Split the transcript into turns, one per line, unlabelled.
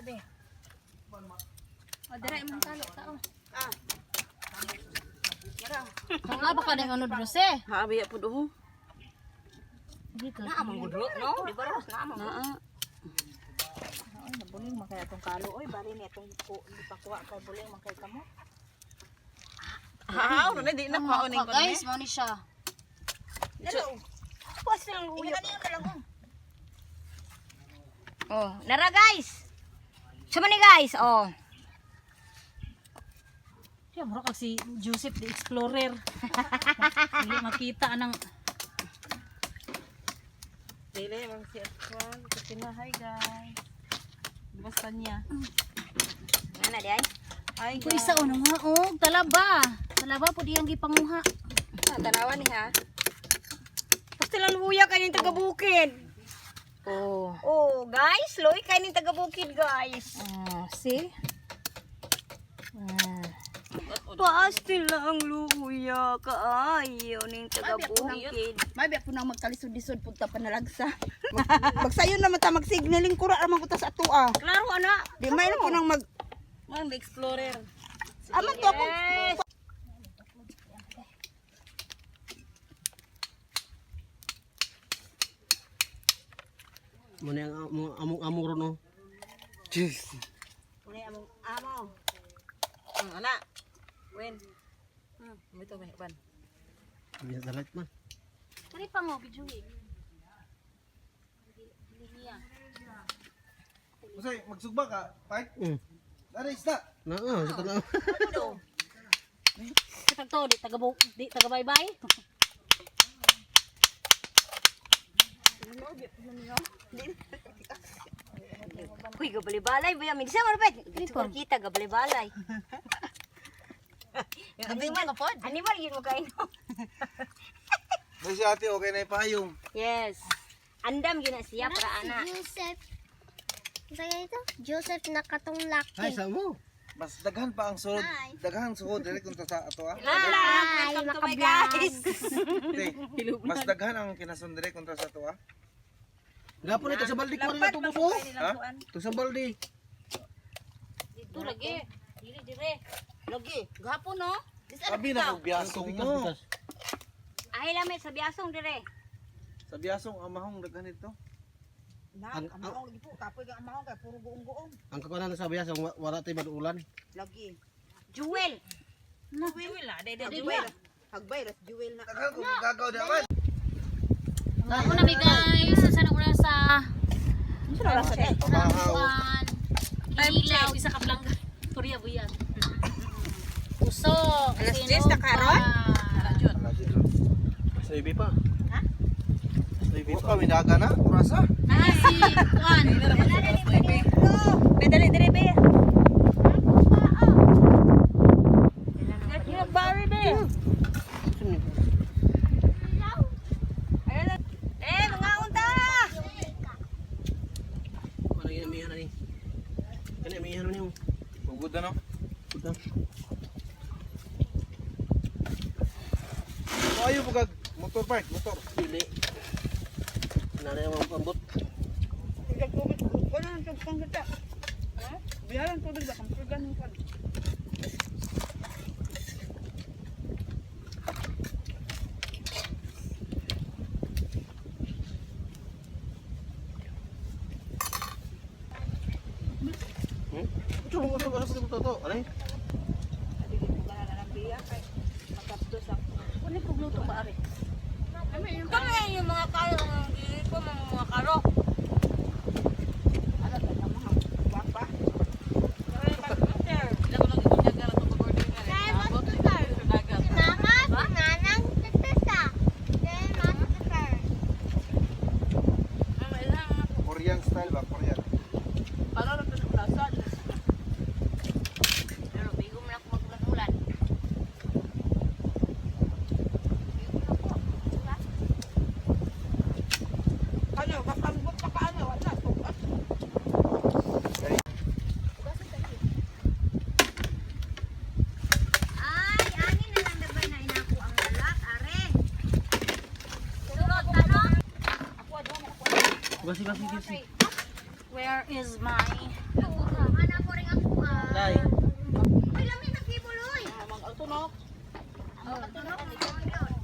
be. O, dira imong talo tao.
Ah.
Kung nga baka ng ano drose.
Habi po do.
Dito.
Naamang gudro, no? Di ba ros naamang.
Ay, nabuling man kaya itong kalo. Oy, bali niya itong hindi pa kuha kay buling man kay kamo.
Ha, na di na pauning ko
guys, mo ni siya.
Hello.
Pas lang uyo. Kanino na lang.
Oh, nara guys. Sama ni guys, oh.
Siya, mura kag si Joseph the Explorer. Hindi makita ng...
Dili mang si Aswan.
Hi guys. Basta niya.
Ngana di ay?
Ay, kung isa o nga, oh, talaba. Talaba po diyang gipanguha.
Tanawan ni ha. Basta lang luya kanin taga bukid.
Oh.
Oh, guys, loy kanin taga bukid, guys.
See?
Pasti lang luya kaayo ning taga bukid.
May biya po nang magkalisod-lisod punta pa nalagsa. Magsayon naman ta magsignaling kura naman ko ta sa atua.
Klaro ana.
Di may na po nang mag
Mang explorer.
aman to ako.
Muna yung among ron, no? Jeez.
Muna among amo. Ana. Wen. Mito may ban.
Hindi sa light man.
Kani pa mo, bijuhi. Lihiya.
Masay, magsugba ka, pai? Ada isda.
Sa tanong.
Katag to, di taga bye-bye.
Uy, gabali-balay ba min sa mo pet? Kita gabali-balay. Animal yun mo kain.
May si ate, okay na ipayong.
Yes. Andam yun na siya para ana.
Joseph. Saya itu Joseph nakatong laki.
Ay, sa mo.
Mas daghan pa ang sulod. Daghan sulod dili kung sa ato ah.
Hi, welcome to my guys.
Te, mas daghan ang kinasun diri kontra sa ato ah.
Gapon ito sa baldi ko na tubos, oh.
Ha?
Ito sa baldi.
Dito lagi. Dire.
Lagi, gahapon no?
Sabi na kog biyasong mo.
Ay lamay sa biasong dire.
Sa biyasong amahong daghan ito.
Ang
lagi po kapoy ga amahon kay puro guong-guong.
kakunan na sa biya sa wala tayo maduulan.
Lagi.
Jewel.
Jewel la, dede
Hagbay. Hagbay ras jewel na.
Daghan kog gagaw di aman.
Ako na guys, sana una sa
Amahaw.
ilaw, isa ka blang Korea buyan. Usok.
Alas 10 na karon?
Sa ibi pa.
Wa pa minaga na, kurasa.
Si Juan.
Pedali dire be. Mga unta.
Ano yung amihan na ni? Kani amihan na niyo.
Ugod na no.
Puta.
Ayo bugag motor bike, motor.
Dili. Nana yung pambot.
Tigag tubig. Wala nang tubig kita. Ha? Biyaran tubig ba kang purgan mo pa.
Tulong ko sa to. Ano?
Kunin ko gluto ba ari?
Kami yung mga karo, mga karo.
Mama, nanang tetesa. Then mama tetesa.
Korean style ba, Korean.
Pero bigo mo na ako magmulan.
Ano, kapambot pa ka ano, wala tugas.
Ay, ani na lang dabay na inako ang lalat, are. Sunod, tanong.
Basi.
Where is my
Try.
Uy, lamin na kibuloy.
Mag-altunok.
Oh, tunok, ikaw yun.